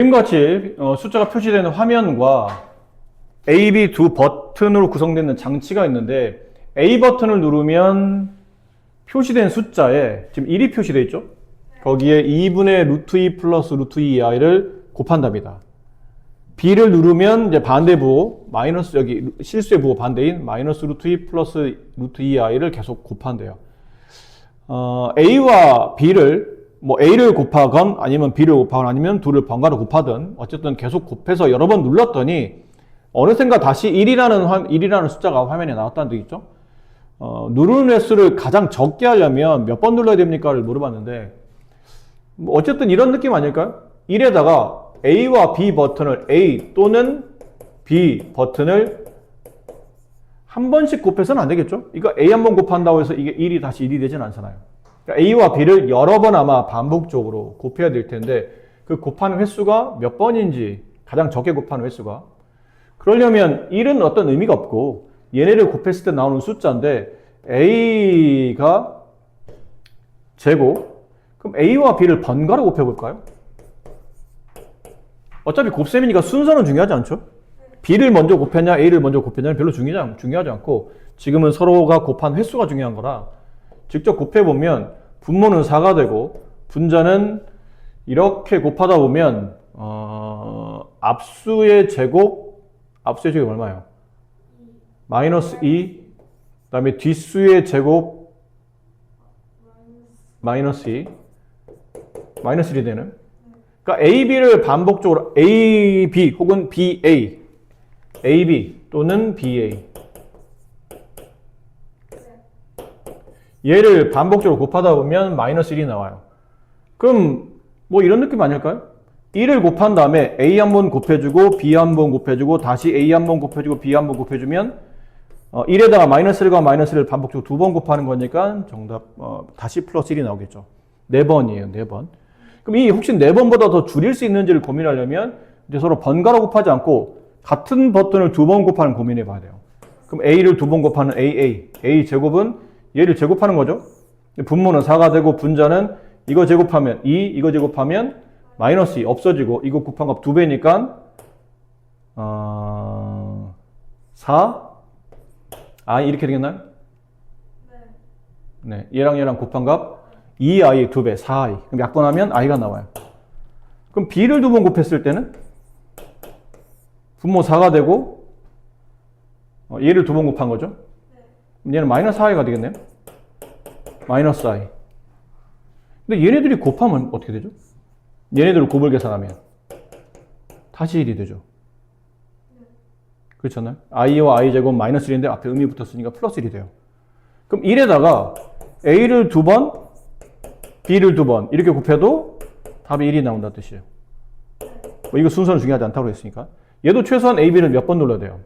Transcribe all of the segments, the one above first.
지금같이 숫자가 표시되는 화면과 A, B 두 버튼으로 구성되는 장치가 있는데 A 버튼을 누르면 표시된 숫자에 지금 1이 표시되어 있죠? 거기에 2분의 루트 2 플러스 루트 2i를 곱한답니다. B를 누르면 이제 반대부 마이너스 여기 실수의 부호 반대인 마이너스 루트 2 플러스 루트 2i를 계속 곱한대요. A와 B를 A를 곱하건 아니면 B를 곱하건 아니면 둘을 번갈아 곱하든 어쨌든 계속 곱해서 여러 번 눌렀더니 어느샌가 다시 1이라는 숫자가 화면에 나왔다는 뜻이죠. 누르는 횟수를 가장 적게 하려면 몇 번 눌러야 됩니까를 물어봤는데 어쨌든 이런 느낌 아닐까요? 1에다가 A와 B 버튼을 A 또는 B 버튼을 한 번씩 곱해서는 안 되겠죠? 이거 A 한 번 곱한다고 해서 이게 1이 다시 1이 되진 않잖아요. 그러니까 A와 B를 여러 번 아마 반복적으로 곱해야 될 텐데 그 곱하는 횟수가 몇 번인지 가장 적게 곱하는 횟수가 그러려면 1은 어떤 의미가 없고 얘네를 곱했을 때 나오는 숫자인데 A가 제곱 그럼 A와 B를 번갈아 곱해볼까요? 어차피 곱셈이니까 순서는 중요하지 않죠? B를 먼저 곱했냐 A를 먼저 곱했냐는 별로 중요하지 않고 지금은 서로가 곱한 횟수가 중요한 거라 직접 곱해보면 분모는 4가 되고 분자는 이렇게 곱하다 보면 앞수의 제곱이 얼마예요? 마이너스 2 그 다음에 뒷수의 제곱 마이너스 2 마이너스 1이 되는 그러니까 AB를 반복적으로 AB 혹은 BA AB 또는 BA 얘를 반복적으로 곱하다 보면 마이너스 1이 나와요. 그럼 뭐 이런 느낌 아닐까요? 1을 곱한 다음에 A 한번 곱해주고 B 한번 곱해주고 다시 A 한번 곱해주고 B 한번 곱해주면 1에다가 마이너스 1과 마이너스 1을 반복적으로 두 번 곱하는 거니까 정답 다시 플러스 1이 나오겠죠. 4번이에요. 4번. 그럼 이 혹시 4번보다 더 줄일 수 있는지를 고민하려면 이제 서로 번갈아 곱하지 않고 같은 버튼을 두 번 곱하는 고민해 봐야 돼요. 그럼 A를 두 번 곱하는 A 제곱은 얘를 제곱하는 거죠. 분모는 4가 되고 분자는 이거 제곱하면 2, 이거 제곱하면 마이너스 2 없어지고 이거 곱한 값 2배니까 4 이렇게 되겠나요? 네. 얘랑 얘랑 곱한 값 2i 2배 4i 그럼 약분하면 i가 나와요. 그럼 b를 두 번 곱했을 때는 분모 4가 되고 얘를 두 번 곱한 거죠. 얘는 마이너스 4i가 되겠네요. 마이너스 i. 근데 얘네들이 곱하면 어떻게 되죠? 얘네들을 곱을 계산하면 다시 1이 되죠. 그렇잖아요. i와 i 제곱 마이너스 1인데 앞에 음이 붙었으니까 플러스 1이 돼요. 그럼 1에다가 a를 두 번, b를 두 번 이렇게 곱해도 답이 1이 나온다는 뜻이에요. 이거 순서는 중요하지 않다고 했으니까. 얘도 최소한 a, b를 몇 번 눌러야 돼요?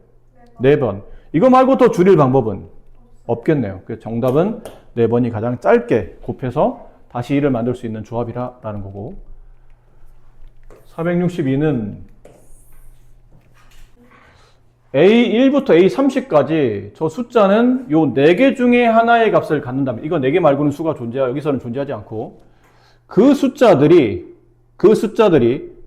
4번. 이거 말고 더 줄일 방법은 없겠네요. 그래서 정답은 4번이 가장 짧게 곱해서 다시 1을 만들 수 있는 조합이라는 거고 462는 A1부터 A30까지 저 숫자는 요 4개 중에 하나의 값을 갖는다면 이거 4개 말고는 수가 여기서는 존재하지 않고 그 숫자들이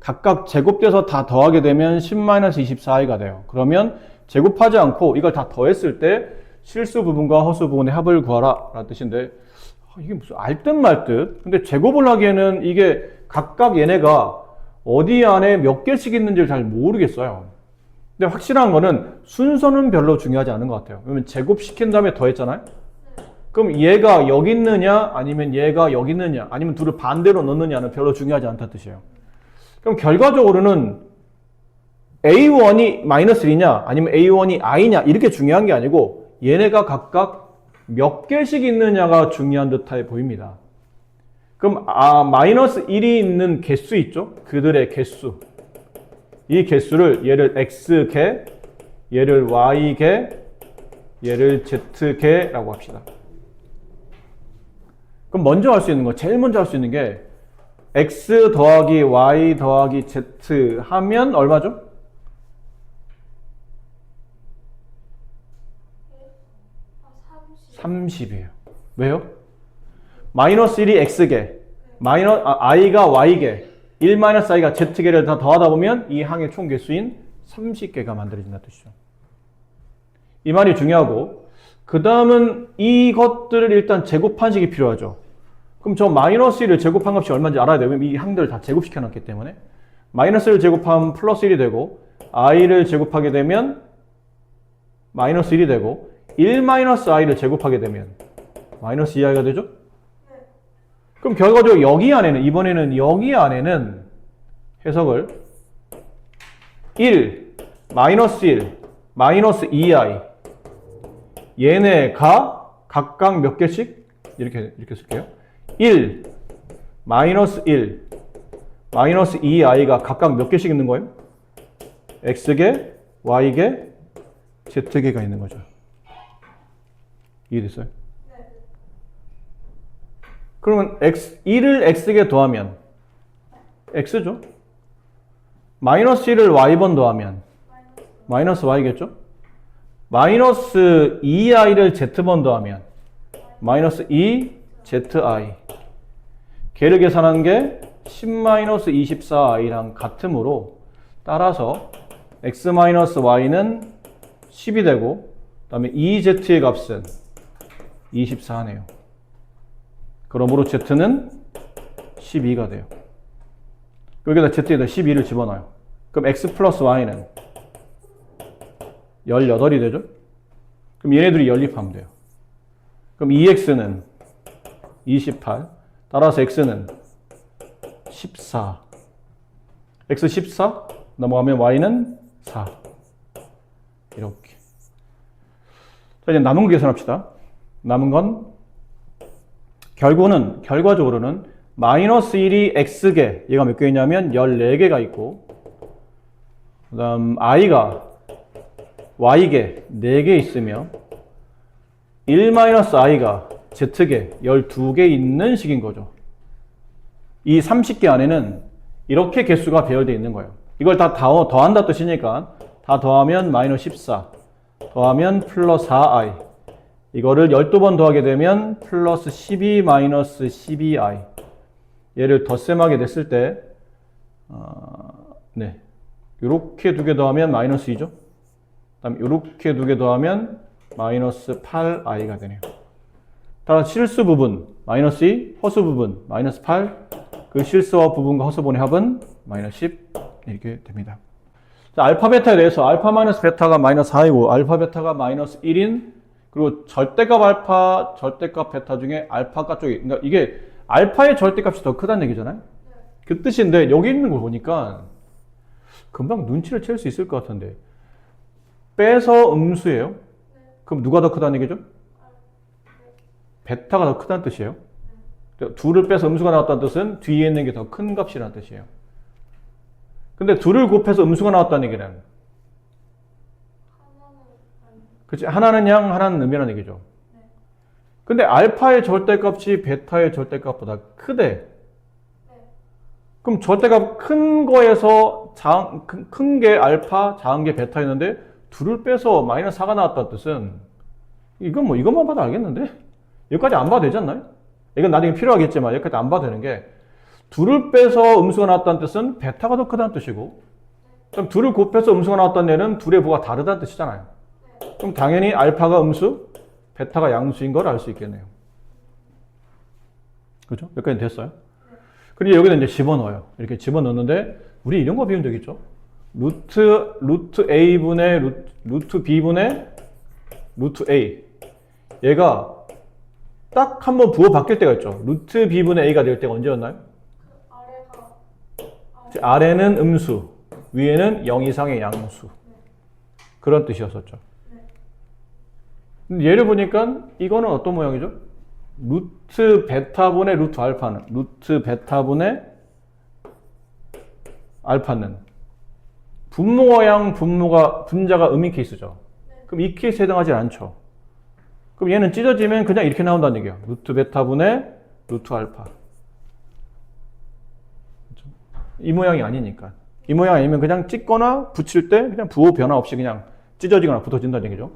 각각 제곱돼서 다 더하게 되면 10-24i가 돼요. 그러면 제곱하지 않고 이걸 다 더했을 때 실수 부분과 허수 부분의 합을 구하라 라는 뜻인데 이게 무슨 알듯 말듯 근데 제곱을 하기에는 이게 각각 얘네가 어디 안에 몇 개씩 있는지를 잘 모르겠어요. 근데 확실한 거는 순서는 별로 중요하지 않은 것 같아요. 그러면 제곱시킨 다음에 더했잖아요. 그럼 얘가 여기 있느냐 아니면 얘가 여기 있느냐 아니면 둘을 반대로 넣느냐는 별로 중요하지 않다는 뜻이에요. 그럼 결과적으로는 A1이 마이너스 1이냐 아니면 A1이 i냐 이렇게 중요한 게 아니고 얘네가 각각 몇 개씩 있느냐가 중요한 듯해 보입니다. 그럼 마이너스 1이 있는 개수 있죠? 그들의 개수. 이 개수를 얘를 x개, 얘를 y개, 얘를 z개라고 합시다. 그럼 먼저 할 수 있는 거, 제일 먼저 할 수 있는 게 x 더하기 y 더하기 z 하면 얼마죠? 30이에요. 왜요? 마이너스 1이 x개, i가 y개, 1-i가 z개를 다 더하다 보면 이 항의 총 개수인 30개가 만들어진다는 뜻이죠. 이 말이 중요하고, 그 다음은 이것들을 일단 제곱한식이 필요하죠. 그럼 저 마이너스 1을 제곱한 값이 얼마인지 알아야 돼요. 이 항들을 다 제곱시켜 놨기 때문에. 마이너스 1을 제곱하면 플러스 1이 되고, i를 제곱하게 되면 마이너스 1이 되고, 1-i를 제곱하게 되면 마이너스 2i가 되죠? 그럼 결과적으로 여기 안에는, 이번에는 여기 안에는 해석을 1, 마이너스 1, 마이너스 2i 얘네가 각각 몇 개씩? 이렇게 쓸게요. 1, 마이너스 1, 마이너스 2i가 각각 몇 개씩 있는 거예요? x개, y개, z개가 있는 거죠. 이해됐어요? 그러면 1을 x개 더하면 x죠? 마이너스 1을 y번 더하면 마이너스 y겠죠? 마이너스 2i를 z번 더하면 마이너스 2zi. 걔를 계산한 게 10-24i랑 같으므로 따라서 x-y는 10이 되고 그 다음에 2z의 값은 24네요. 그러므로 z는 12가 돼요. 여기다 z에다 12를 집어넣어요. 그럼 x 플러스 y는 18이 되죠? 그럼 얘네들이 연립하면 돼요. 그럼 2x는 28, 따라서 x는 14. x 14 넘어가면 y는 4. 이렇게. 자, 이제 남은 거 계산합시다. 남은 건 결과적으로는 마이너스 1이 x개, 얘가 몇 개 있냐면 14개가 있고, 그 다음 i가 y개 4개 있으며 1-i가 z개 12개 있는 식인 거죠. 이 30개 안에는 이렇게 개수가 배열되어 있는 거예요. 이걸 다 더한다 뜻이니까 다 더하면 마이너스 14 더하면 플러스 4i, 이거를 12번 더하게 되면 플러스 12 마이너스 12i. 얘를 덧셈하게 됐을 때 네, 요렇게 두 개 더하면 마이너스 2죠. 그다음 요렇게 두 개 더하면 마이너스 8i가 되네요. 따라서 실수 부분 마이너스 2, 허수 부분 마이너스 8, 그 실수와 부분과 허수분의 합은 마이너스 10 이렇게 됩니다. 자, 알파 베타에 대해서 알파 마이너스 베타가 마이너스 4이고 알파 베타가 마이너스 1인, 그리고 절대값 알파, 절대값 베타 중에 알파가 쪽이, 그러니까 이게 알파의 절대값이 더 크다는 얘기잖아요. 그 뜻인데 여기 있는 걸 보니까 금방 눈치를 챌 수 있을 것 같은데, 빼서 음수예요. 그럼 누가 더 크다는 얘기죠? 베타가 더 크다는 뜻이에요. 둘을 빼서 음수가 나왔다는 뜻은 뒤에 있는 게 더 큰 값이라는 뜻이에요. 근데 둘을 곱해서 음수가 나왔다는 얘기는, 그치? 하나는 양, 하나는 음이라는 얘기죠. 근데 알파의 절대값이 베타의 절대값보다 크대. 그럼 절대값 큰 거에서 큰 게 알파, 작은 게 베타였는데 둘을 빼서 마이너스 4가 나왔다는 뜻은, 이것만 봐도 알겠는데? 여기까지 안 봐도 되지 않나요? 이건 나중에 필요하겠지만 여기까지 안 봐도 되는 게, 둘을 빼서 음수가 나왔다는 뜻은 베타가 더 크다는 뜻이고, 그럼 둘을 곱해서 음수가 나왔다는 얘는 둘의 부가 다르다는 뜻이잖아요. 그럼 당연히 알파가 음수, 베타가 양수인 걸 알 수 있겠네요. 그죠? 여기까지 됐어요? 그리고 여기다 이제 집어넣어요. 이렇게 집어넣는데, 우리 이런 거 배운 적 있죠? 루트 A분의 루트 B분의 루트 A. 얘가 딱 한 번 부호 바뀔 때가 있죠. 루트 B분의 A가 될 때가 언제였나요? 아래는 음수, 위에는 0 이상의 양수. 그런 뜻이었었죠. 얘를 보니까 이거는 어떤 모양이죠? 루트 베타분의 루트 알파는, 루트 베타분의 알파는 분모와 분자가 음인 케이스죠. 그럼 이 케이스에 해당하지 않죠. 그럼 얘는 찢어지면 그냥 이렇게 나온다는 얘기예요. 루트 베타분의 루트 알파. 이 모양이 아니니까. 이 모양 아니면 그냥 찢거나 붙일 때 그냥 부호 변화 없이 그냥 찢어지거나 붙어진다는 얘기죠.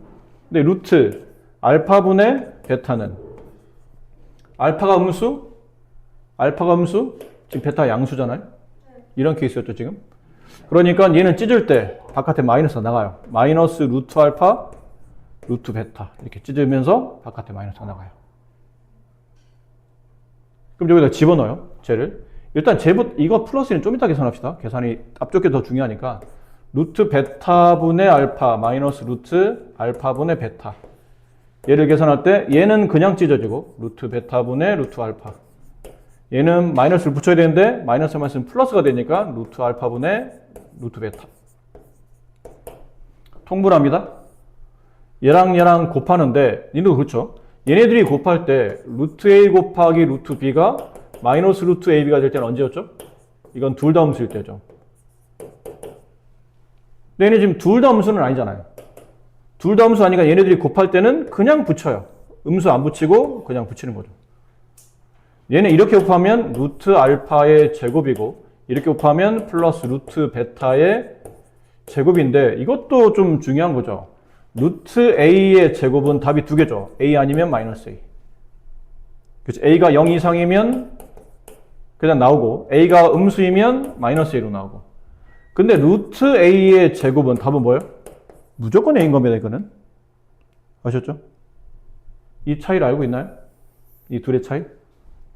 근데 루트 알파분의 베타는, 알파가 음수, 지금 베타 양수잖아요. 이런 케이스였죠, 지금. 그러니까 얘는 찢을 때 바깥에 마이너스가 나가요. 마이너스 루트 알파, 루트 베타. 이렇게 찢으면서 바깥에 마이너스가 나가요. 그럼 여기다 집어넣어요, 쟤를. 일단 이거 플러스는 좀 이따 계산합시다. 계산이 앞쪽 게 더 중요하니까. 루트 베타분의 알파 마이너스 루트 알파분의 베타. 얘를 계산할 때 얘는 그냥 찢어지고 루트 베타분의 루트 알파. 얘는 마이너스를 붙여야 되는데 마이너스 마이너스는 플러스가 되니까 루트 알파분의 루트 베타. 통분합니다. 얘랑 곱하는데 니도 그렇죠. 얘네들이 곱할 때 루트 A 곱하기 루트 B가 마이너스 루트 AB가 될 때는 언제였죠? 이건 둘 다 음수일 때죠. 근데 얘네 지금 둘 다 음수는 아니잖아요. 둘 다 음수 아니니까 얘네들이 곱할 때는 그냥 붙여요. 음수 안 붙이고 그냥 붙이는 거죠. 얘는 이렇게 곱하면 루트 알파의 제곱이고 이렇게 곱하면 플러스 루트 베타의 제곱인데 이것도 좀 중요한 거죠. 루트 A의 제곱은 답이 두 개죠. A 아니면 마이너스 A. 그렇죠. A가 0 이상이면 그냥 나오고 A가 음수이면 마이너스 A로 나오고. 근데 루트 A의 제곱은 답은 뭐예요? 무조건 A인 겁니다. 이거는. 아셨죠? 이 차이를 알고 있나요? 이 둘의 차이?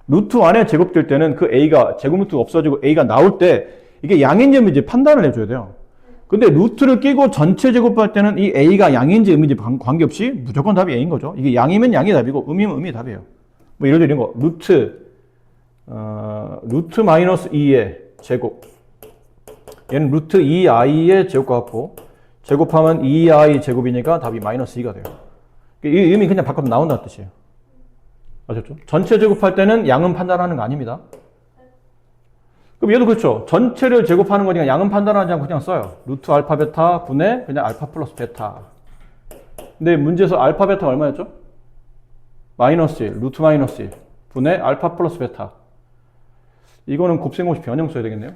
루트 안에 제곱될 때는 그 A가 제곱 루트가 없어지고 A가 나올 때 이게 양인지 음인지 판단을 해줘야 돼요. 근데 루트를 끼고 전체 제곱할 때는 이 A가 양인지 음인지 관계없이 무조건 답이 A인 거죠. 이게 양이면 양이 답이고 음이면 음이 답이에요. 뭐 예를 들어 이런 거. 루트 마이너스 2의 제곱. 얘는 루트 2i의 제곱과 같고 제곱하면 2i 제곱이니까 답이 마이너스 2가 돼요. 이 의미 그냥 바꿔서 나온다는 뜻이에요. 아셨죠? 전체 제곱할 때는 양은 판단하는 거 아닙니다. 그럼 얘도 그렇죠. 전체를 제곱하는 거니까 양은 판단하지 않고 그냥 써요. 루트 알파 베타 분의 그냥 알파 플러스 베타. 근데 문제에서 알파 베타가 얼마였죠? 마이너스 1, 루트 마이너스 1 분의 알파 플러스 베타. 이거는 곱셈없이 변형 써야 되겠네요.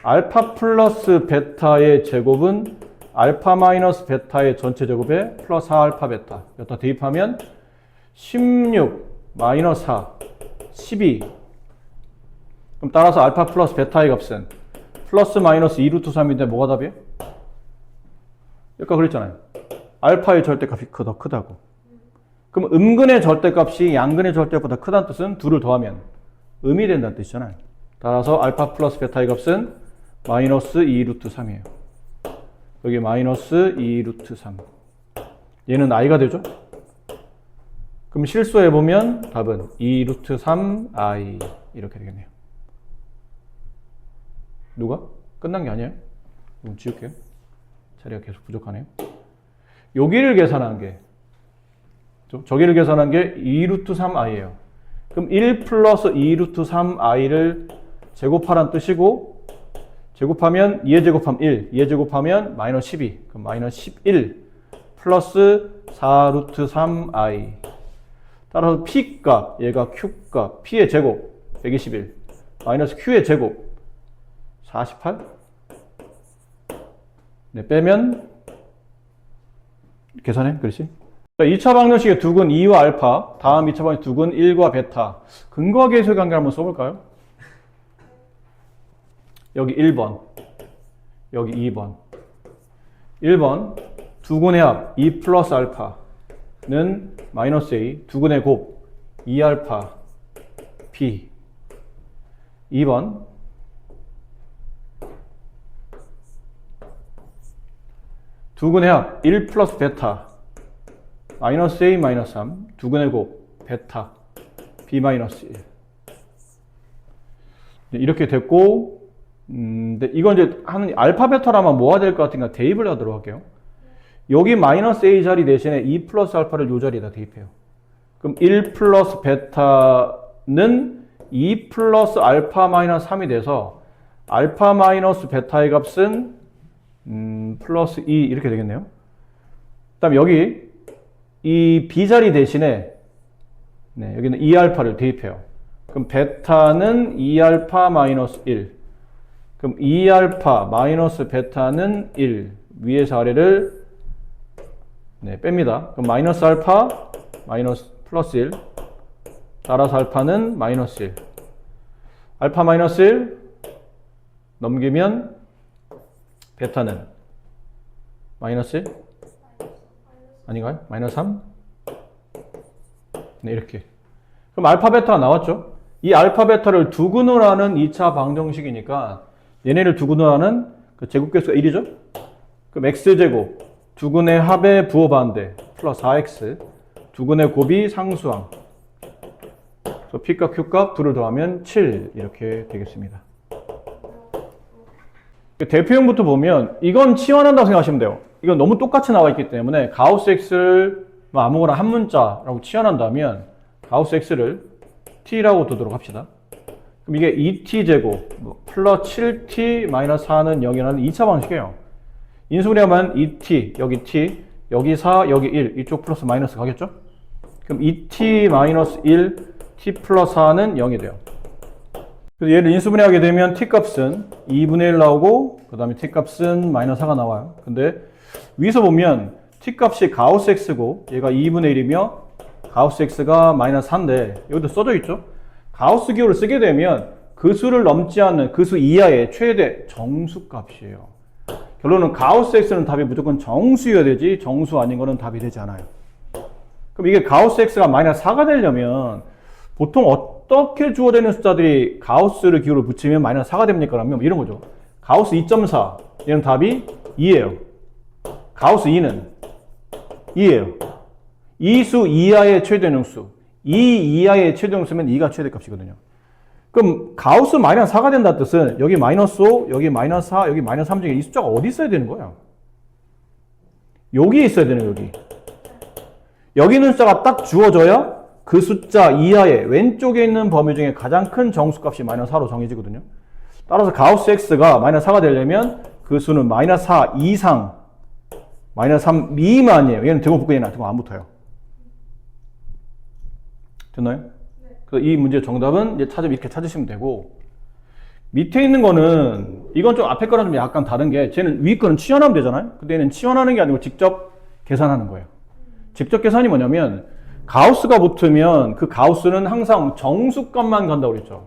알파 플러스 베타의 제곱은 알파 마이너스 베타의 전체 제곱에 플러스 4알파 베타. 여기다 대입하면 16 마이너스 4, 12. 그럼 따라서 알파 플러스 베타의 값은 플러스 마이너스 2루트 3인데 뭐가 답이에요? 여기가 그랬잖아요. 알파의 절대값이 더 크다고. 그럼 음근의 절대값이 양근의 절대값보다 크다는 뜻은 둘을 더하면 음이 된다는 뜻이잖아요. 따라서 알파 플러스 베타의 값은 마이너스 2루트 3이에요. 여기 마이너스 2루트 3. 얘는 i가 되죠? 그럼 실수해보면 답은 2루트 3i 이렇게 되겠네요. 누가? 끝난 게 아니에요? 이건 지울게요. 자리가 계속 부족하네요. 여기를 계산한 게 저기를 계산한 게 2루트 3i예요. 그럼 1 플러스 2루트 3i를 제곱하라는 뜻이고 제곱하면 2의 제곱하면 1, 2의 제곱하면 마이너스 12, 그럼 마이너스 11 플러스 4루트 3i. 따라서 P값, 얘가 Q값, P의 제곱 121 마이너스 Q의 제곱 48. 네, 빼면 계산해, 그렇지? 2차 방정식의 두근 2와 알파, 다음 2차 방정식 두근 1과 베타. 근거와 계수의 관계를 한번 써볼까요? 여기 1번, 여기 2번. 1번, 두근의 합 2 플러스 알파는 마이너스 A, 두근의 곱 2알파 B. 2번, 두근의 합 1 플러스 베타 마이너스 A 마이너스 3 두근의 곱 베타 B 마이너스 1. 이렇게 됐고 근데 이건 이제 하는 알파 베타라면 뭐가 될 것 같은가 대입을 하도록 할게요. 여기 마이너스 A 자리 대신에 2 플러스 알파를 이 자리에다 대입해요. 그럼 1 플러스 베타는 2 플러스 알파 마이너스 3이 돼서 알파 마이너스 베타의 값은 플러스 2 이렇게 되겠네요. 그 다음에 여기 이 B자리 대신에 여기는 2알파를 대입해요. 그럼 베타는 2알파 마이너스 1. 그럼 2알파 마이너스 베타는 1. 위에서 아래를 뺍니다. 그럼 마이너스 알파 마이너스 플러스 1. 따라서 알파는 마이너스 1. 알파 마이너스 1 넘기면 베타는 마이너스 1 아닌가요? 마이너스 3? 네, 이렇게. 그럼 알파 베타가 나왔죠? 이 알파 베타를 두근을 하는 2차 방정식이니까 얘네를 두근을 하는 그 제곱계수가 1이죠? 그럼 x제곱 두근의 합의 부호반대 플러스 4x 두근의 곱이 상수항 그래서 p값 q값 둘을 더하면 7 이렇게 되겠습니다. 대표형부터 보면 이건 치환한다고 생각하시면 돼요. 이건 너무 똑같이 나와 있기 때문에 가우스 x를 아무거나 한 문자라고 치환한다면 가우스 x를 t라고 두도록 합시다. 그럼 이게 2t제곱 플러스 7t 마이너스 4는 0이라는 2차 방식이에요. 인수분해하면 2t 여기 t 여기 4 여기 1 이쪽 플러스 마이너스 가겠죠? 그럼 2t 마이너스 1 t 플러스 4는 0이 돼요. 그래서 얘를 인수분해하게 되면 t값은 2분의 1 나오고 그 다음에 t값은 마이너스 4가 나와요. 근데 위에서 보면 t값이 가우스 x고 얘가 2분의 1이며 가우스 x가 마이너스 4인데 여기도 써져 있죠. 가우스 기호를 쓰게 되면 그 수를 넘지 않는 그 수 이하의 최대 정수값이에요. 결론은 가우스 x는 답이 무조건 정수여야 되지 정수 아닌 거는 답이 되지 않아요. 그럼 이게 가우스 x가 마이너스 4가 되려면 보통 어떻게 주어지는 숫자들이 가우스를 기호를 붙이면 마이너스 4가 됩니까? 그러면 이런 거죠. 가우스 2.4 얘는 답이 2예요. 가우스 2는 2예요. 이 수 이하의 최대능수 2 이하의 최대능수면 2가 최대값이거든요. 그럼 가우스 마이너스 4가 된다는 뜻은 여기 마이너스 5 여기 마이너스 4 여기 마이너스 3 중에 이 숫자가 어디 있어야 되는 거예요? 여기 있어야 되는 여기. 여기 있는 숫자가 딱 주어져야 그 숫자 이하의 왼쪽에 있는 범위 중에 가장 큰 정수값이 마이너스 4로 정해지거든요. 따라서 가우스 x가 마이너스 4가 되려면 그 수는 마이너스 4 이상 마이너스 3 미만이에요. 얘는 등호 붙고 얘는 등호 안 붙어요. 됐나요? 네. 그래서 이 문제의 정답은 이제 이렇게 찾으시면 되고 밑에 있는 거는 이건 좀 앞에 거랑 좀 약간 다른 게 쟤는 위에 거는 치환하면 되잖아요. 근데 얘는 치환하는 게 아니고 직접 계산하는 거예요. 직접 계산이 뭐냐면 가우스가 붙으면 그 가우스는 항상 정수값만 간다고 그랬죠.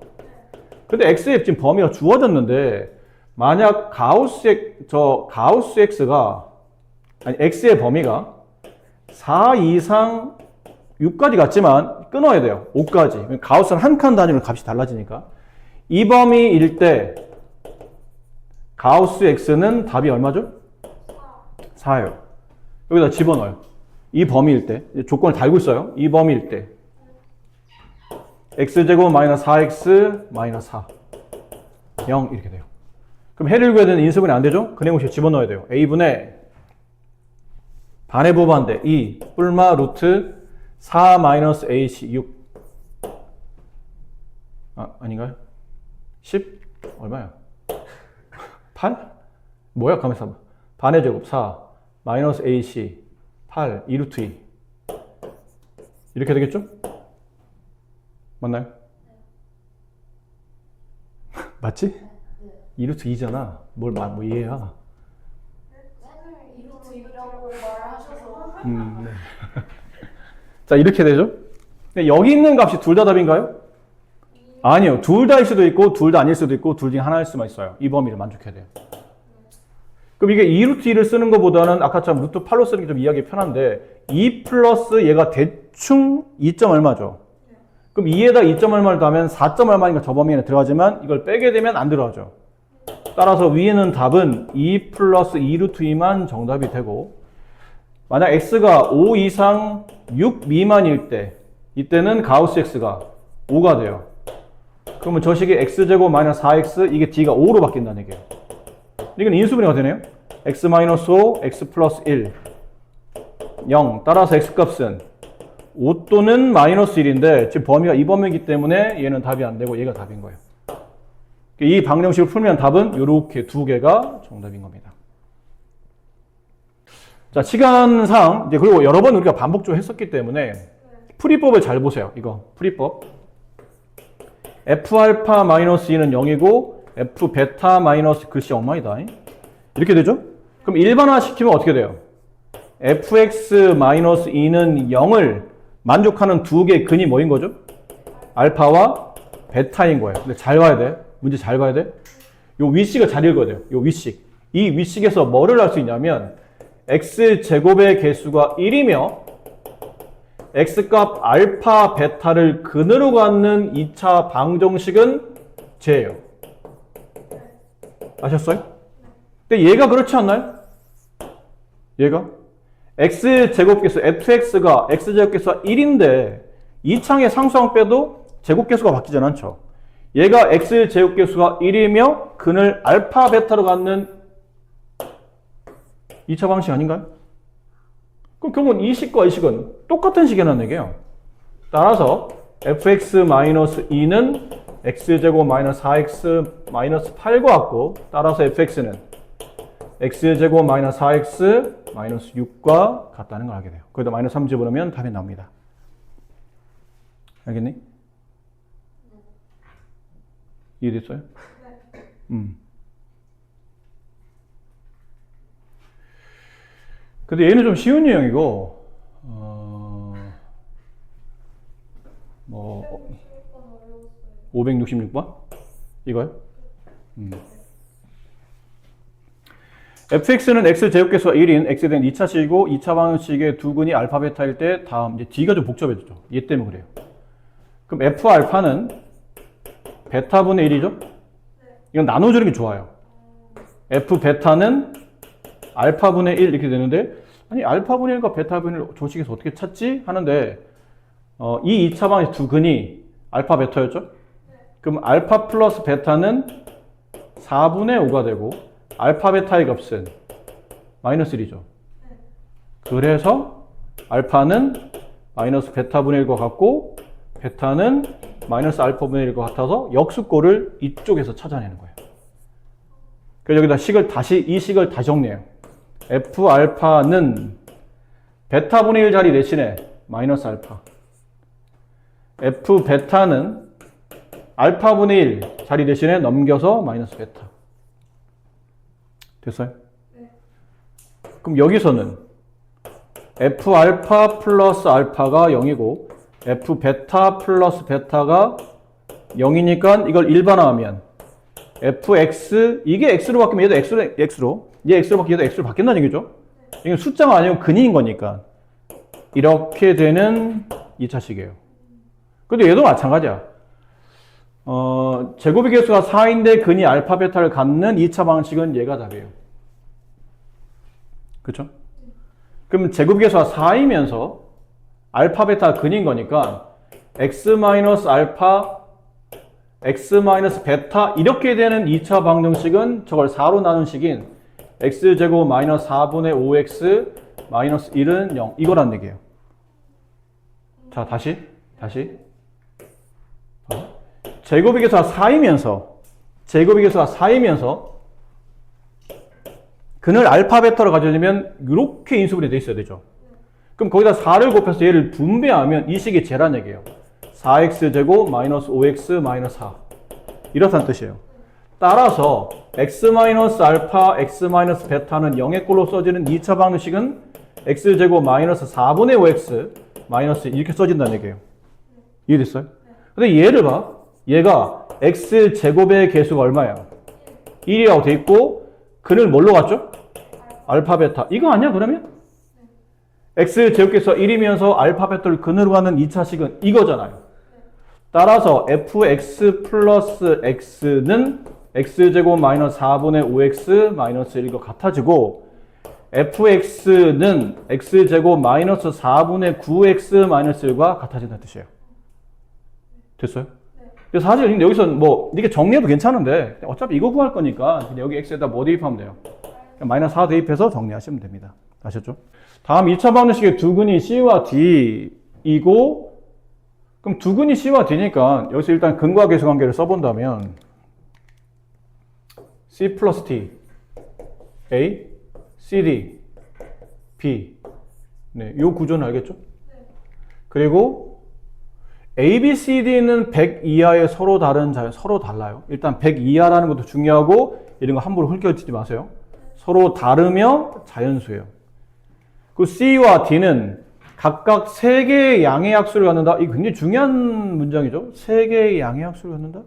근데 x의 지금 범위가 주어졌는데 만약 가우스 x가 아니 x의 범위가 4 이상 6까지 갔지만 끊어야 돼요. 5까지. 가우스는 한 칸 단위로 값이 달라지니까. 이 범위일 때 가우스 x는 답이 얼마죠? 4예요. 여기다 집어넣어요. 이 범위일 때. 조건을 달고 있어요. 이 범위일 때. x제곱 마이너스 4x 마이너스 4. 0 이렇게 돼요. 그럼 해를 구해야 되는 인수분해 안 되죠? 근해공식 집어넣어야 돼요. a분의 반의 부반대 2 뿔마 루트 4 마이너스 ac 6 아닌가요? 10? 얼마야? 8? 뭐야? 가만있어 봐. 반의 제곱 4 마이너스 ac 8 2루트 2 이렇게 되겠죠? 맞나요? 맞지? 2루트 2잖아. 뭐 이해야? 네. 자, 이렇게 되죠? 여기 있는 값이 둘 다 답인가요? 아니요. 둘 다일 수도 있고, 둘 다 아닐 수도 있고, 둘 중에 하나일 수만 있어요. 이 범위를 만족해야 돼요. 그럼 이게 2루트 2를 쓰는 것보다는 아까처럼 루트 8로 쓰는 게 좀 이해하기 편한데, 2 플러스 얘가 대충 2점 얼마죠? 그럼 2에다 2점 얼마를 더하면 4점 얼마니까 저 범위 안에 들어가지만 이걸 빼게 되면 안 들어가죠. 따라서 위에는 답은 2 플러스 2루트 2만 정답이 되고, 만약 x가 5 이상 6 미만일 때 이때는 가우스 x가 5가 돼요. 그러면 저 식이 x제곱 마이너스 4x 이게 d가 5로 바뀐다는 얘기예요. 이건 인수분해가 되네요. x 마이너스 5, x 플러스 1 0 따라서 x값은 5 또는 마이너스 1인데 지금 범위가 이 범위이기 때문에 얘는 답이 안 되고 얘가 답인 거예요. 이 방정식을 풀면 답은 이렇게 두 개가 정답인 겁니다. 자, 시간상, 이제 그리고 여러 번 우리가 반복적으로 했었기 때문에 풀이법을 잘 보세요. 이거, 풀이법. F알파 마이너스 2는 0이고, F 베타 마이너스 글씨 엉망이다. 이렇게 되죠? 그럼 일반화 시키면 어떻게 돼요? Fx 마이너스 2는 0을 만족하는 두 개의 근이 뭐인 거죠? 알파와 베타인 거예요. 근데 잘 봐야 돼. 문제 잘 봐야 돼. 요 위식을 잘 읽어야 돼요. 요 위식. 이 위식에서 뭐를 할 수 있냐면 x제곱의 개수가 1이며 x값 알파 베타를 근으로 갖는 2차 방정식은 제예요. 아셨어요? 근데 얘가 그렇지 않나요? 얘가 x제곱계수 fx가 x제곱계수가 1인데 2창의 상수항 빼도 제곱계수가 바뀌진 않죠. 얘가 x제곱계수가 1이며 근을 알파 베타로 갖는 2차 방식 아닌가요? 그럼 결국은 이 식과 이 식은 똑같은 식이라는 얘기예요. 따라서 fx-2는 x제곱 마이너스 4x 마이너스 8과 같고 따라서 fx는 x제곱 마이너스 4x 마이너스 6과 같다는 걸 알게 돼요. 거기다 마이너스 3 집어넣으면 답이 나옵니다. 알겠니? 이해됐어요? 네. 근데 얘는 좀 쉬운 유형이고, 566번? 이거요? fx는 x제곱계수가 1인 x에 대한 2차식이고 2차 방정식의 두 근이 알파 베타일 때 다음 이제 d가 좀 복잡해졌죠. 얘 때문에 그래요. 그럼 f 알파는 베타분의 1이죠? 이건 나눠주는 게 좋아요. f 베타는 알파분의 1 이렇게 되는데 아니 알파분의 1과 베타분의 1 조식에서 어떻게 찾지? 하는데 이 2차 방정식 두 근이 알파 베타였죠? 그럼 알파 플러스 베타는 4분의 5가 되고 알파 베타의 값은 마이너스 1이죠. 그래서 알파는 마이너스 베타분의 1과 같고 베타는 마이너스 알파분의 1과 같아서 역수꼴을 이쪽에서 찾아내는 거예요. 그래서 여기다 이 식을 다시 정리해요. f 알파는 베타분의 1 자리 대신에 마이너스 알파, f 베타는 알파분의 1 자리 대신에 넘겨서 마이너스 베타. 됐어요? 네. 그럼 여기서는 f 알파 플러스 알파가 0이고 f 베타 플러스 베타가 0이니까 이걸 일반화하면 fx 이게 x로 바뀌면 얘도 x로 얘 x로 바뀌면 얘도 x로 바뀐다는 얘기죠. 이건 숫자가 아니고 근인 거니까 이렇게 되는 2차식이에요. 근데 얘도 마찬가지야. 제곱의 개수가 4인데 근이 알파 베타를 갖는 2차 방식은 얘가 답이에요. 그렇죠? 그럼 제곱의 개수가 4이면서 알파 베타가 근인 거니까 x 마이너스 알파 x 마이너스 베타 이렇게 되는 2차 방정식은 저걸 4로 나눈 식인 x제곱 마이너스 4분의 5x 마이너스 1은 0 이거란 얘기예요. 자 다시 제곱의 개수가 4이면서 근을 알파 베타로 가져려면 이렇게 인수분해 돼 있어야 되죠. 그럼 거기다 4를 곱해서 얘를 분배하면 이 식이 제란 얘기예요. 4x제곱 마이너스 5x 마이너스 4 이렇다는 뜻이에요. 따라서 x 마이너스 알파 x 마이너스 베타는 0의 꼴로 써지는 2차 방정식은 x제곱 마이너스 4분의 5x 마이너스 이렇게 써진다는 얘기예요. 이해됐어요? 근데 얘를 봐. 얘가 x제곱의 개수가 얼마야? 1이라고 돼 있고 근을 뭘로 갔죠? 알파 베타. 이거 아니야 그러면? x제곱계수가 1이면서 알파 베타를 근으로 가는 2차식은 이거잖아요. 따라서 fx 플러스 x는 x제곱 마이너스 4분의 5x 마이너스 1과 같아지고 fx는 x제곱 마이너스 4분의 9x 마이너스 1과 같아진다는 뜻이에요. 됐어요? 그래서 사실 근데 여기서 뭐 이렇게 정리해도 괜찮은데 어차피 이거 구할 거니까 그냥 여기 x에다 뭐 대입하면 돼요? 마이너스 4 대입해서 정리하시면 됩니다. 아셨죠? 다음 2차 방정식의 두 근이 C와 D이고 그럼 두 근이 C와 D니까 여기서 일단 근과 계수 관계를 써본다면 C 플러스 D A, C, D, B 네, 이 구조는 알겠죠? 그리고 A, B, C, D는 100 이하의 서로 다른 자연, 서로 달라요. 일단 100 이하라는 것도 중요하고 이런 거 함부로 흘겨치지 마세요. 서로 다르며 자연수예요. 그 C와 D는 각각 3개의 양의 약수를 갖는다. 이거 굉장히 중요한 문장이죠. 3개의 양의 약수를 갖는다.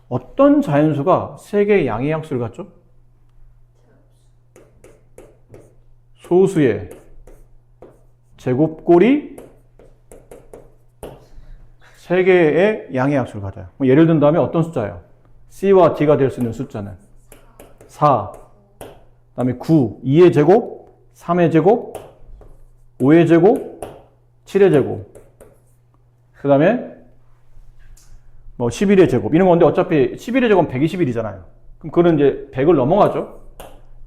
어떤 자연수가 3개의 양의 약수를 갖죠? 소수의 제곱꼴이 3개의 양의 약수를 가져요. 예를 든다면 어떤 숫자예요? C와 D가 될 수 있는 숫자는 4, 그 다음에 9, 2의 제곱, 3의 제곱, 5의 제곱, 7의 제곱, 그 다음에 뭐 11의 제곱 이런 건데 어차피 11의 제곱은 121이잖아요. 그럼 그건 이제 100을 넘어가죠.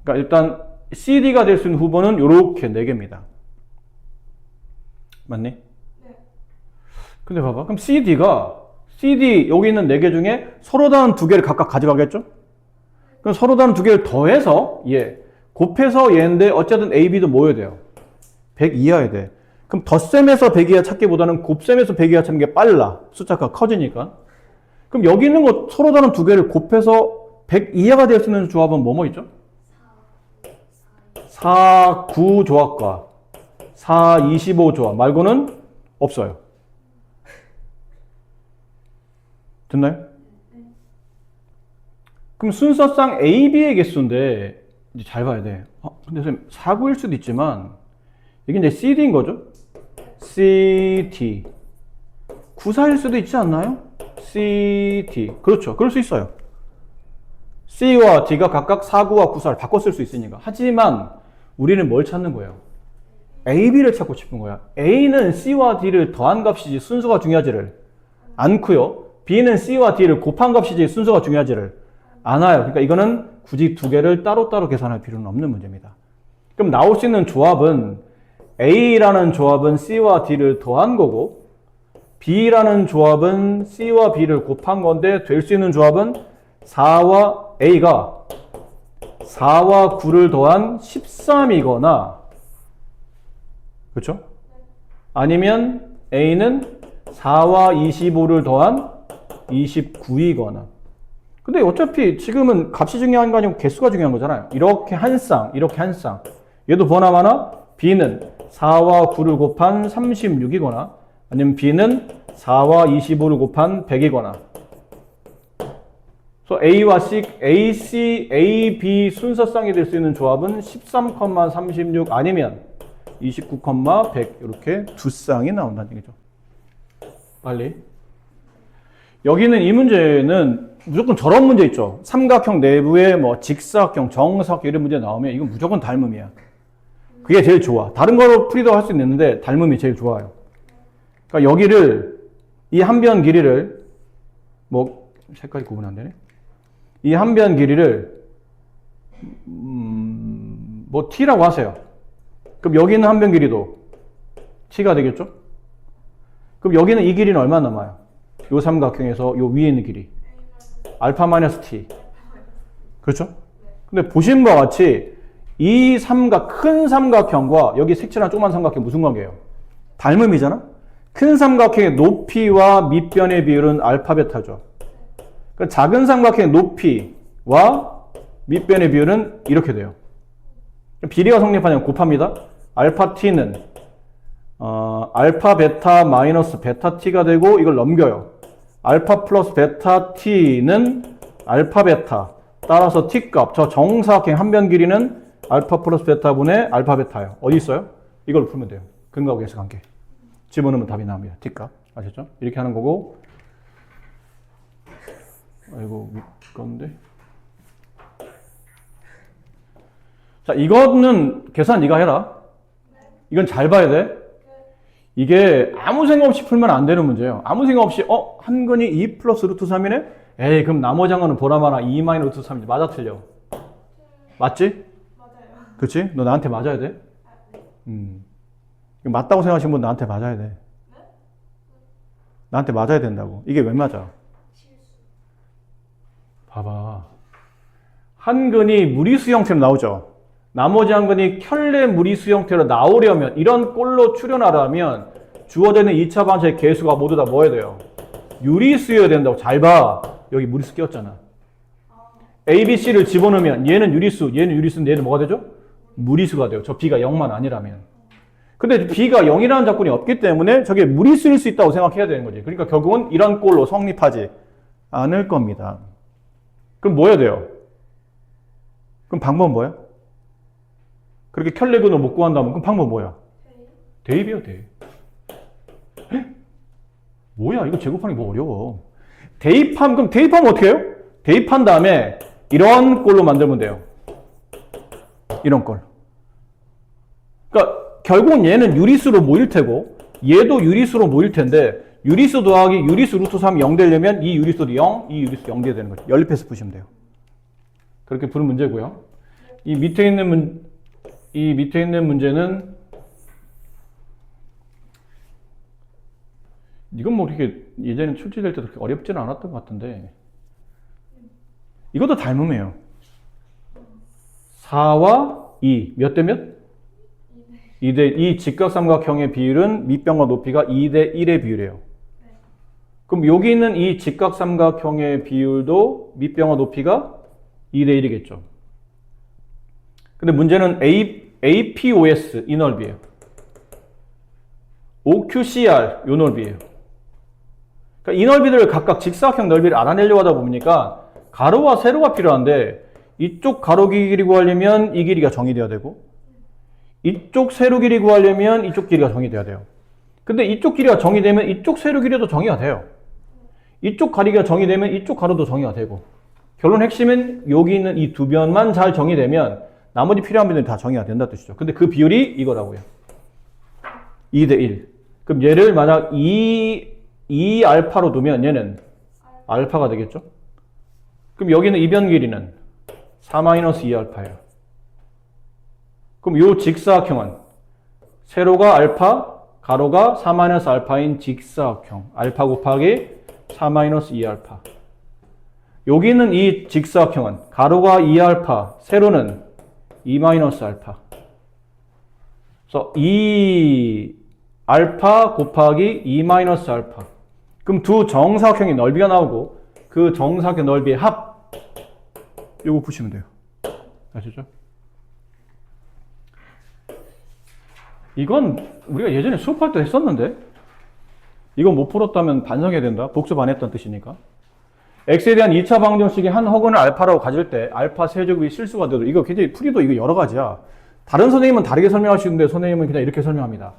그러니까 일단 CD가 될 수 있는 후보는 이렇게 4개입니다. 맞니? 네. 근데 봐봐. 그럼 CD 여기 있는 4개 중에 서로 다른 2개를 각각 가져가겠죠? 그럼 서로 다른 2개를 더해서 곱해서 얘인데 어쨌든 A, B도 모여야 돼요. 100 이하야 돼. 그럼 덧셈에서 100 이하 찾기보다는 곱셈에서 100 이하 찾는 게 빨라. 숫자가 커지니까. 그럼 여기 있는 거 서로 다른 2개를 곱해서 100 이하가 될 수 있는 조합은 뭐뭐 있죠? 4, 9 조합과 4, 25 조합 말고는 없어요. 됐나요? 그럼 순서상 A, B의 개수인데 이제 잘 봐야 돼. 근데 선생님 4, 9일 수도 있지만 이게 이제 CD인 거죠? CD 9, 4일 수도 있지 않나요? CD 그렇죠. 그럴 수 있어요. C와 D가 각각 4, 9와 9, 4를 바꿔 쓸 수 있으니까. 하지만 우리는 뭘 찾는 거예요? A, B를 찾고 싶은 거야. A는 C와 D를 더한 값이지 순서가 중요하지를 않고요. B는 C와 D를 곱한 값이지 순서가 중요하지를 않아요. 그러니까 이거는 굳이 2개를 따로따로 계산할 필요는 없는 문제입니다. 그럼 나올 수 있는 조합은 A라는 조합은 C와 D를 더한 거고 B라는 조합은 C와 B를 곱한 건데 될 수 있는 조합은 A가 4와 9를 더한 13이거나 그렇죠? 아니면 A는 4와 25를 더한 29이거나 근데 어차피 지금은 값이 중요한 거 아니고 개수가 중요한 거잖아요. 이렇게 한 쌍, 이렇게 한 쌍. 얘도 보나마나 B는 4와 9를 곱한 36이거나 아니면 B는 4와 25를 곱한 100이거나 그래서 A와 A, B 순서쌍이 될 수 있는 조합은 13,36 아니면 29,100 이렇게 2쌍이 나온다는 얘기죠. 빨리. 여기는 이 문제는 무조건 저런 문제 있죠. 삼각형 내부에 뭐 직사각형, 정사각형 이런 문제 나오면 이건 무조건 닮음이야. 그게 제일 좋아. 다른 거로 풀이도 할 수 있는데 닮음이 제일 좋아요. 그러니까 여기를 이 한 변 길이를 뭐 색깔이 구분 안 되네. 이 한 변 길이를 뭐 t라고 하세요. 그럼 여기 있는 한 변 길이도 t가 되겠죠? 그럼 여기는 이 길이는 얼마 남아요? 요 삼각형에서 요 위에 있는 길이 알파 마이너스 t. 그렇죠? 근데 보신 바와 같이 이 큰 삼각형과 여기 색칠한 조그만 삼각형 무슨 관계예요? 닮음이잖아? 큰 삼각형의 높이와 밑변의 비율은 알파 베타죠. 그러니까 작은 삼각형의 높이와 밑변의 비율은 이렇게 돼요. 비례가 성립하냐면 곱합니다. 알파 t는 알파 베타 마이너스 베타 t가 되고 이걸 넘겨요. 알파 플러스 베타 t는 알파 베타 따라서 t 값, 저 정사각형 한 변 길이는 알파 플러스 베타분의 알파 베타예요. 어디 있어요? 이걸 풀면 돼요. 근과 계수 관계. 집어넣으면 답이 나옵니다. t 값. 아셨죠? 이렇게 하는 거고. 아이고 미건데. 자, 이거는 계산 네가 해라. 이건 잘 봐야 돼. 이게 아무 생각 없이 풀면 안 되는 문제예요. 아무 생각 없이 한근이 2 플러스 루트 3이네? 에이 그럼 나머지 한 거는 보나마나 2 마이너스 루트 3이지. 맞아 틀려? 맞지? 맞아요. 그치? 너 나한테 맞아야 돼? 맞다고 생각하시는 분 나한테 맞아야 돼. 나한테 맞아야 된다고. 이게 왜 맞아? 봐봐. 한근이 무리수 형태로 나오죠? 나머지 한 근이 켤레 무리수 형태로 나오려면 이런 꼴로 출현하려면 주어져 있는 2차 방정식의 개수가 모두 다 뭐여야 돼요? 유리수여야 된다고. 잘 봐. 여기 무리수 끼웠잖아. A, B, C를 집어넣으면 얘는 유리수, 얘는 유리수인데 얘는 뭐가 되죠? 무리수가 돼요. 저 B가 0만 아니라면. 근데 B가 0이라는 작분이 없기 때문에 저게 무리수일 수 있다고 생각해야 되는 거지. 그러니까 결국은 이런 꼴로 성립하지 않을 겁니다. 그럼 뭐 해야 돼요? 그럼 방법은 뭐야? 그렇게 켤레근을 못 구한다면 그럼 방법 뭐야? 대입이야, 대입. 에? 뭐야, 이거 제곱하는 게 뭐 어려워. 그럼 대입하면 어떻게 해요? 대입한 다음에 이런 꼴로 만들면 돼요. 이런 꼴. 그러니까 결국은 얘는 유리수로 모일 테고 얘도 유리수로 모일 텐데 유리수 더하기 유리수 루트 3이 0 되려면 이 유리수도 0, 이 유리수 0 돼야 되는 거죠. 연립해서 푸시면 돼요. 그렇게 푸는 문제고요. 이 밑에 있는 문제는 이건 뭐 이렇게 예전에 출제될 때도 그렇게 어렵지는 않았던 것 같은데 이것도 닮음이에요. 4와 2 몇 대 몇? 2대 2 직각삼각형의 비율은 밑변과 높이가 2대 1의 비율이에요. 그럼 여기 있는 이 직각삼각형의 비율도 밑변과 높이가 2대 1이겠죠. 근데 문제는 APOS 이 넓이에요. OQCR 요 넓이에요. 그러니까 이 넓이들을 각각 직사각형 넓이를 알아내려고 하다 보니까 가로와 세로가 필요한데 이쪽 가로 길이 구하려면 이 길이가 정의돼야 되고 이쪽 세로 길이 구하려면 이쪽 길이가 정의돼야 돼요. 근데 이쪽 길이가 정의되면 이쪽 세로 길이도 정의가 돼요. 이쪽 가리가 정의되면 이쪽 가로도 정의가 되고 결론 핵심은 여기 있는 이 두 변만 잘 정의되면 나머지 필요한 변들이 다 정의가 된다는 뜻이죠. 근데 그 비율이 이거라고요. 2대 1. 그럼 얘를 만약 2알파로 두면 얘는 알파가 되겠죠? 그럼 여기는 이변 길이는 4-2알파예요. 그럼 요 직사각형은 세로가 알파, 가로가 4-알파인 직사각형. 알파 곱하기 4-2알파. 여기 있는 이 직사각형은 가로가 2알파, 세로는 2-알파. 그래서 2알파 곱하기 2-알파. 그럼 두 정사각형의 넓이가 나오고 그 정사각형 넓이의 합. 요거 푸시면 돼요. 아시죠? 이건 우리가 예전에 수업할 때 했었는데 이건 못 풀었다면 반성해야 된다. 복습 안 했다는 뜻이니까. x에 대한 2차 방정식의 한 허근을 알파라고 가질 때 알파 세제곱이 실수가 돼도 이거 굉장히 풀이도 이거 여러 가지야. 다른 선생님은 다르게 설명할 수 있는데 선생님은 그냥 이렇게 설명합니다.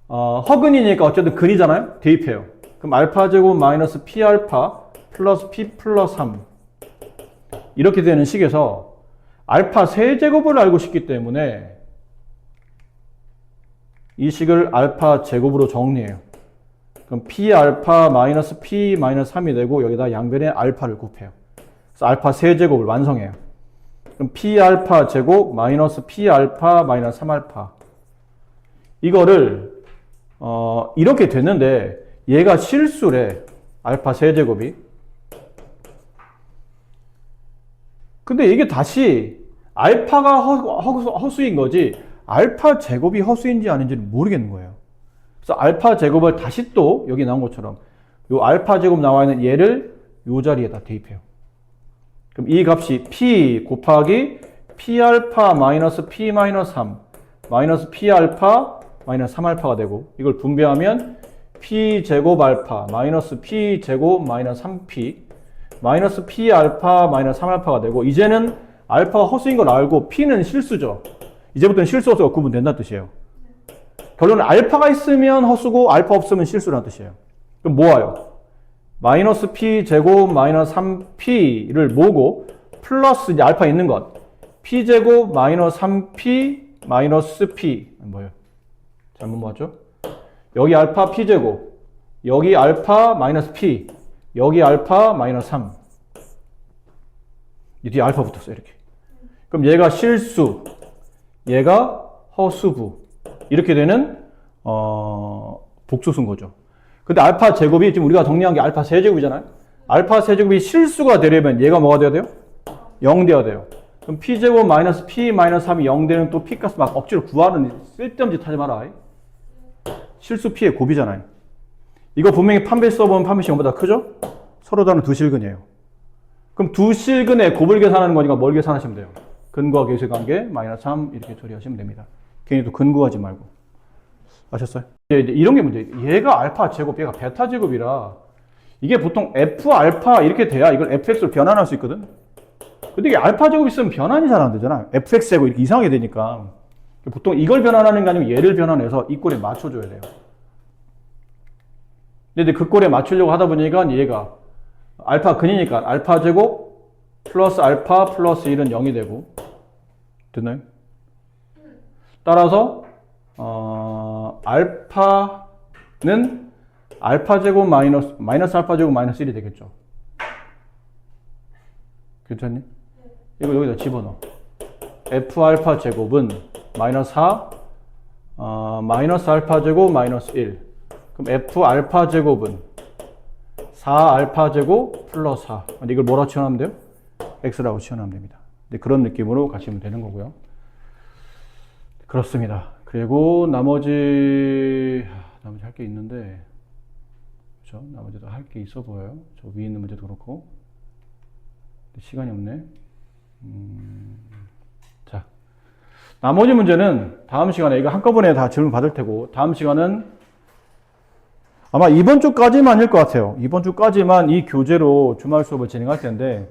허근이니까 어쨌든 근이잖아요. 대입해요. 그럼 알파 제곱 마이너스 p알파 플러스 p 플러스 3 이렇게 되는 식에서 알파 세제곱을 알고 싶기 때문에 이 식을 알파 제곱으로 정리해요. 그럼 P알파 마이너스 P 마이너스 3이 되고 여기다 양변에 알파를 곱해요. 그래서 알파 세제곱을 완성해요. 그럼 P알파 제곱 마이너스 P알파 마이너스 3알파 이거를 이렇게 됐는데 얘가 실수래. 알파 세제곱이. 근데 이게 다시 알파가 허수인 거지 알파 제곱이 허수인지 아닌지는 모르겠는 거예요. 그래서 알파 제곱을 다시 또 여기 나온 것처럼 요 알파 제곱 나와 있는 얘를 요 자리에다 대입해요. 그럼 이 값이 p 곱하기 p알파 마이너스 p 마이너스 3 마이너스 p알파 마이너스 3알파가 되고 이걸 분배하면 p 제곱 알파 마이너스 p 제곱 마이너스 3p 마이너스 p알파 마이너스 3알파가 되고 이제는 알파가 허수인 걸 알고 p는 실수죠. 이제부터는 실수 허수가 구분된다는 뜻이에요. 결론은 알파가 있으면 허수고 알파 없으면 실수라는 뜻이에요. 그럼 모아요. 마이너스 p 제곱 마이너스 3p를 모으고 플러스 이제 알파 있는 것 p 제곱 마이너스 3p 마이너스 p 뭐예요? 잘못 모았죠? 여기 알파 p 제곱 여기 알파 마이너스 p 여기 알파 마이너스 3 이 뒤에 알파 붙었어요. 이렇게. 그럼 얘가 실수 얘가 허수부 이렇게 되는 복수수인 거죠. 근데 알파 제곱이 지금 우리가 정리한 게 알파 세제곱이잖아요. 알파 세제곱이 실수가 되려면 얘가 뭐가 돼야 돼요? 0 돼야 돼요. 그럼 p제곱 마이너스 p 마이너스 3이 0 되는 또 p 값을 막 억지로 구하는 쓸데없는 짓 하지 마라. 실수 p의 곱이잖아요. 이거 분명히 판별 써보면 판별식 0보다 크죠? 서로 다른 두 실근이에요. 그럼 두 실근의 곱을 계산하는 거니까 뭘 계산하시면 돼요? 근과 계수의 관계 마이너스 3 이렇게 처리하시면 됩니다. 괜히 또 근구하지 말고. 아셨어요? 이제 이런 게 문제예요. 얘가 알파 제곱, 얘가 베타 제곱이라 이게 보통 F 알파 이렇게 돼야 이걸 FX로 변환할 수 있거든. 근데 이게 알파 제곱 있으면 변환이 잘 안 되잖아. FX 제곱 이렇게 이상하게 되니까 보통 이걸 변환하는 게 아니고 얘를 변환해서 이 꼴에 맞춰줘야 돼요. 근데 그 꼴에 맞추려고 하다 보니까 얘가 알파 근이니까 알파 제곱 플러스 알파 플러스 1은 0이 되고 됐나요? 따라서 알파는 알파 제곱 마이너스 알파 제곱 마이너스 1이 되겠죠. 괜찮니? 이거 여기다 집어넣어. F 알파 제곱은 마이너스 4 마이너스 알파 제곱 마이너스 1. 그럼 F 알파 제곱은 4 알파 제곱 플러스 4. 근데 이걸 뭐라고 치환하면 돼요? X라고 치환하면 됩니다. 근데 그런 느낌으로 가시면 되는 거고요. 그렇습니다. 그리고 나머지 할 게 있는데, 그렇죠? 나머지도 할 게 있어 보여요. 저 위에 있는 문제도 그렇고. 시간이 없네. 자, 나머지 문제는 다음 시간에 이거 한꺼번에 다 질문 받을 테고, 다음 시간은 아마 이번 주까지만 일 것 같아요. 이번 주까지만 이 교재로 주말 수업을 진행할 텐데,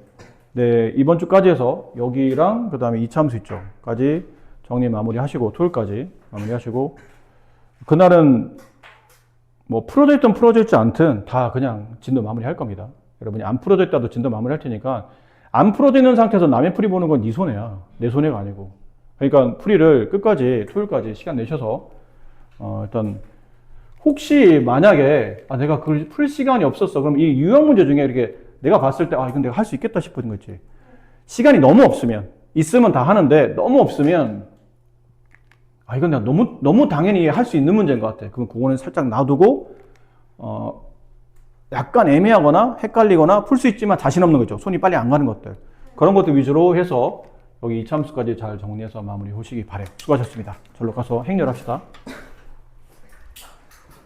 네, 이번 주까지 해서 여기랑 그 다음에 이참수 있죠. 까지 정리 마무리 하시고, 토요일까지 마무리 하시고, 그날은 뭐 풀어져 있든 풀어져 있지 않든 다 그냥 진도 마무리 할 겁니다. 여러분이 안 풀어져 있다도 진도 마무리 할 테니까, 안 풀어져 있는 상태에서 남의 풀이 보는 건 네 손해야. 내 손해가 아니고. 그러니까 풀이를 끝까지, 토요일까지 시간 내셔서, 일단, 혹시 만약에, 내가 그걸 풀 시간이 없었어. 그럼 이 유형 문제 중에 이렇게 내가 봤을 때, 이건 내가 할 수 있겠다 싶은 거 있지. 시간이 너무 없으면, 있으면 다 하는데, 너무 없으면, 이건 내가 너무 당연히 할 수 있는 문제인 것 같아. 그럼 그거는 살짝 놔두고, 약간 애매하거나 헷갈리거나 풀 수 있지만 자신 없는 거죠. 손이 빨리 안 가는 것들. 그런 것들 위주로 해서 여기 이참수까지 잘 정리해서 마무리 하시기 바래요. 수고하셨습니다. 절로 가서 행렬합시다.